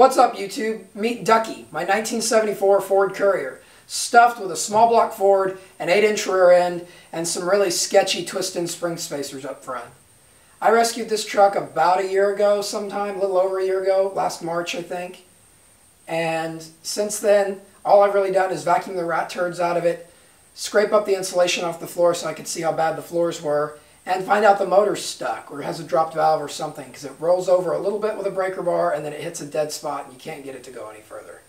What's up, YouTube? Meet Ducky, my 1974 Ford Courier, stuffed with a small block Ford, an 8-inch rear end, and some really sketchy twist-in spring spacers up front. I rescued this truck about a year ago sometime, a little over a year ago, last March I think. And since then, all I've really done is vacuum the rat turds out of it, scrape up the insulation off the floor so I could see how bad the floors were, and find out the motor's stuck or has a dropped valve or something, because it rolls over a little bit with a breaker bar and then it hits a dead spot and you can't get it to go any further.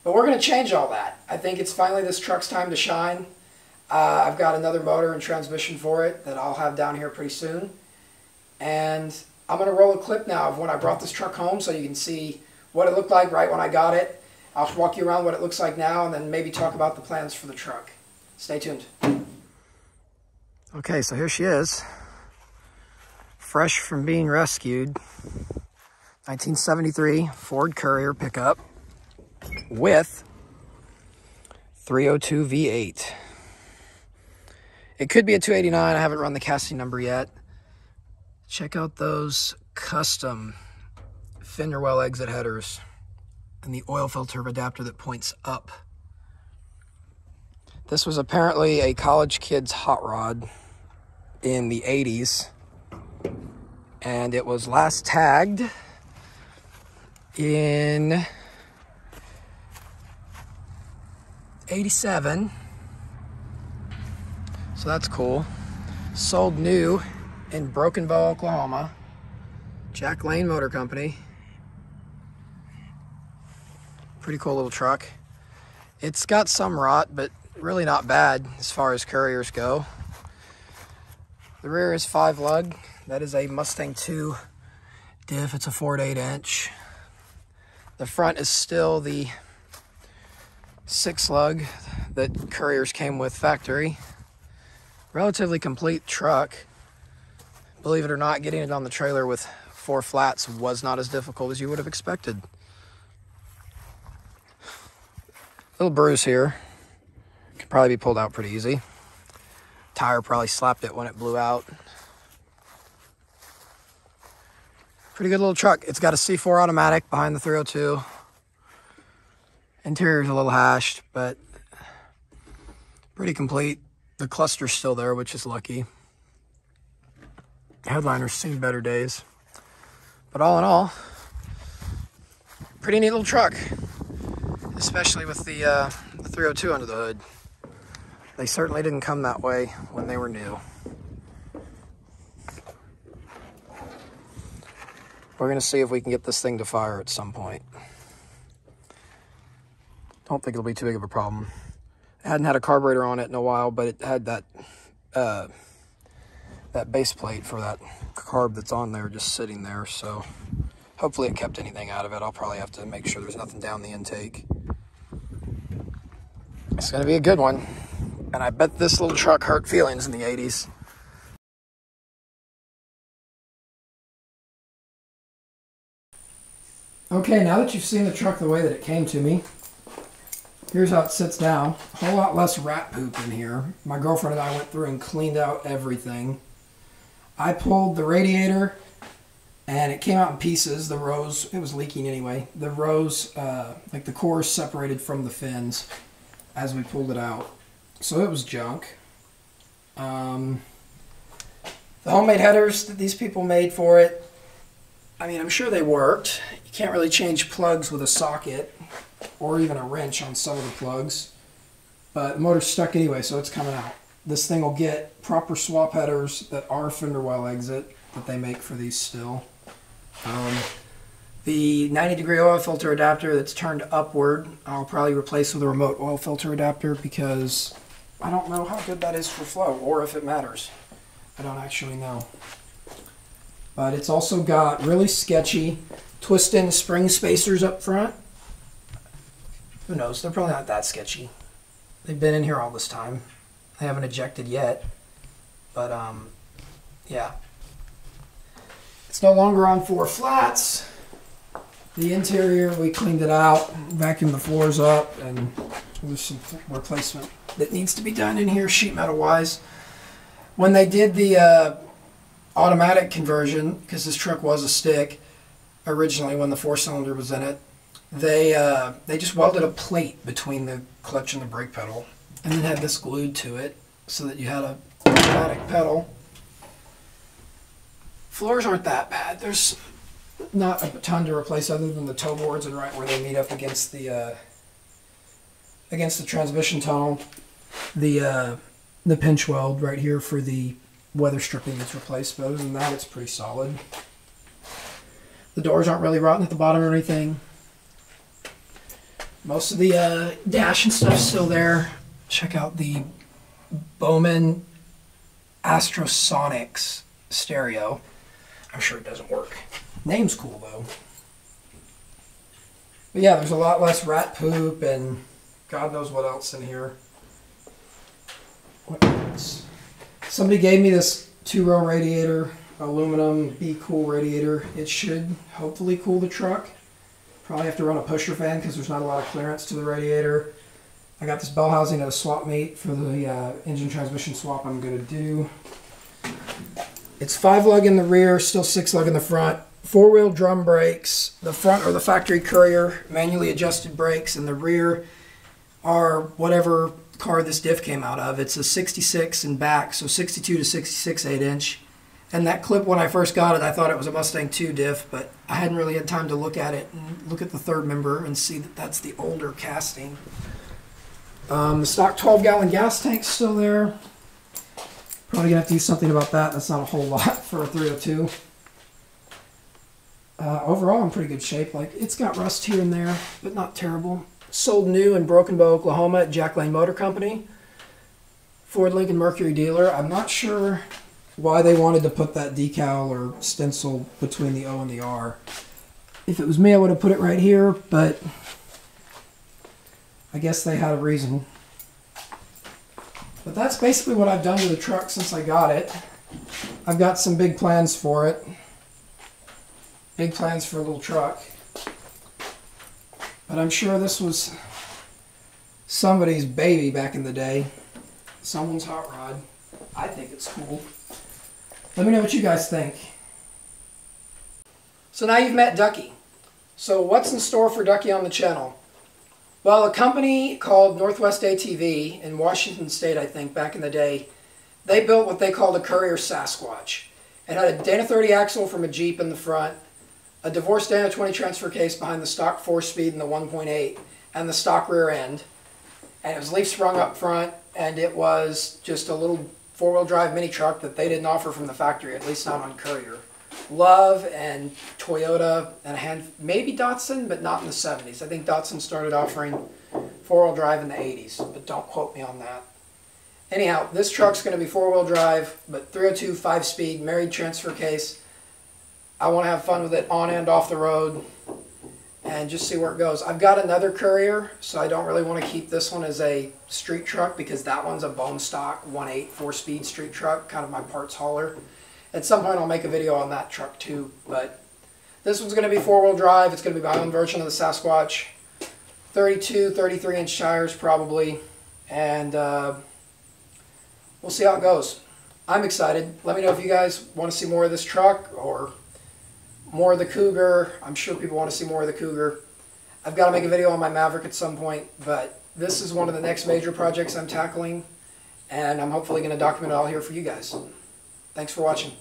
But we're going to change all that. I think it's finally this truck's time to shine. I've got another motor and transmission for it that I'll have down here pretty soon. And I'm going to roll a clip now of when I brought this truck home so you can see what it looked like right when I got it. I'll walk you around what it looks like now and then maybe talk about the plans for the truck. Stay tuned. Okay, so here she is, fresh from being rescued. 1973 Ford Courier pickup with 302 V8. It could be a 289. I haven't run the casting number yet. Check out those custom fender well exit headers and the oil filter adapter that points up. This was apparently a college kid's hot rod in the 80s, and it was last tagged in 87, so that's cool. Sold new in Broken Bow, Oklahoma, Jack Lane Motor Company. Pretty cool little truck. It's got some rot, but really not bad as far as Couriers go. The rear is 5 lug. That is a Mustang 2 diff. It's a Ford 8-inch. The front is still the 6 lug that Couriers came with factory. Relatively complete truck. Believe it or not, getting it on the trailer with 4 flats was not as difficult as you would have expected. Little bruise here. Could probably be pulled out pretty easy. Tire probably slapped it when it blew out. Pretty good little truck. It's got a C4 automatic behind the 302. Interior's a little hashed, but pretty complete. The cluster's still there, which is lucky. Headliner's seen better days. But all in all, pretty neat little truck, especially with the 302 under the hood. They certainly didn't come that way when they were new. We're going to see if we can get this thing to fire at some point. Don't think it'll be too big of a problem. It hadn't had a carburetor on it in a while, but it had that that base plate for that carb that's on there just sitting there, so hopefully it kept anything out of it. I'll probably have to make sure there's nothing down the intake. It's going to be a good one. And I bet this little truck hurt feelings in the 80s. Okay, now that you've seen the truck the way that it came to me, here's how it sits now. A whole lot less rat poop in here. My girlfriend and I went through and cleaned out everything. I pulled the radiator and it came out in pieces. The rows, it was leaking anyway. The rows, like the cores separated from the fins as we pulled it out. So it was junk. The homemade headers that these people made for it, I mean, I'm sure they worked. You can't really change plugs with a socket or even a wrench on some of the plugs. But the motor's stuck anyway, so it's coming out. This thing will get proper swap headers that are fender well exit that they make for these still. The 90-degree oil filter adapter that's turned upward, I'll probably replace with a remote oil filter adapter because I don't know how good that is for flow, or if it matters. I don't actually know. But it's also got really sketchy twist-in spring spacers up front. Who knows? They're probably not that sketchy. They've been in here all this time. They haven't ejected yet. But, yeah. It's no longer on 4 flats. The interior, we cleaned it out, vacuumed the floors up, and there's some replacement that needs to be done in here sheet metal wise. When they did the automatic conversion, because this truck was a stick, originally when the 4-cylinder was in it. They just welded a plate between the clutch and the brake pedal, and then had this glued to it so that you had a automatic pedal. Floors aren't that bad. There's not a ton to replace other than the toe boards and right where they meet up against the transmission tunnel. The pinch weld right here for the weather stripping that's replaced, but other than that, it's pretty solid. The doors aren't really rotten at the bottom or anything. Most of the dash and stuff's still there. Check out the Bowman Astrosonics stereo. I'm sure it doesn't work. Name's cool though. But yeah, there's a lot less rat poop and God knows what else in here. What else? Somebody gave me this 2-row radiator, aluminum Be Cool radiator. It should hopefully cool the truck. Probably have to run a pusher fan because there's not a lot of clearance to the radiator. I got this bell housing at a swap meet for the engine transmission swap I'm going to do. It's 5-lug in the rear, still 6-lug in the front. 4-wheel drum brakes. The front are the factory Courier manually adjusted brakes, and the rear are whatever car this diff came out of. It's a 66 in back, so 62 to 66 8-inch. And that clip, when I first got it, I thought it was a Mustang 2 diff, but I hadn't really had time to look at it and look at the third member and see that that's the older casting. The stock 12-gallon gas tank's still there. Probably gonna have to do something about that. That's not a whole lot for a 302. Overall, in pretty good shape. Like, it's got rust here and there, but not terrible. Sold new in Broken Bow, Oklahoma at Jack Lane Motor Company. Ford Lincoln Mercury dealer. I'm not sure why they wanted to put that decal or stencil between the O and the R. If it was me, I would have put it right here, but I guess they had a reason. But that's basically what I've done to the truck since I got it. I've got some big plans for it. Big plans for a little truck. But I'm sure this was somebody's baby back in the day. Someone's hot rod. I think it's cool. Let me know what you guys think. So now you've met Ducky. So what's in store for Ducky on the channel? Well, a company called Northwest ATV in Washington State, I think, back in the day, they built what they called a Courier Sasquatch. It had a Dana 30 axle from a Jeep in the front, a divorced Dana 20 transfer case behind the stock 4-speed and the 1.8, and the stock rear end. And it was leaf sprung up front, and it was just a little 4-wheel drive mini truck that they didn't offer from the factory, at least not on Courier. Love and Toyota and maybe Datsun, but not in the 70s. I think Datsun started offering 4-wheel drive in the 80s, but don't quote me on that. Anyhow, this truck's going to be 4-wheel drive, but 302 5-speed, married transfer case. I want to have fun with it on and off the road and just see where it goes. I've got another Courier, so I don't really want to keep this one as a street truck because that one's a bone stock 1.8 4-speed street truck, kind of my parts hauler. At some point I'll make a video on that truck too, but this one's going to be 4-wheel drive. It's going to be my own version of the Sasquatch. 32, 33-inch tires probably, and we'll see how it goes. I'm excited. Let me know if you guys want to see more of this truck or more of the Cougar. I'm sure people want to see more of the Cougar. I've got to make a video on my Maverick at some point, but this is one of the next major projects I'm tackling, and I'm hopefully going to document it all here for you guys. Thanks for watching.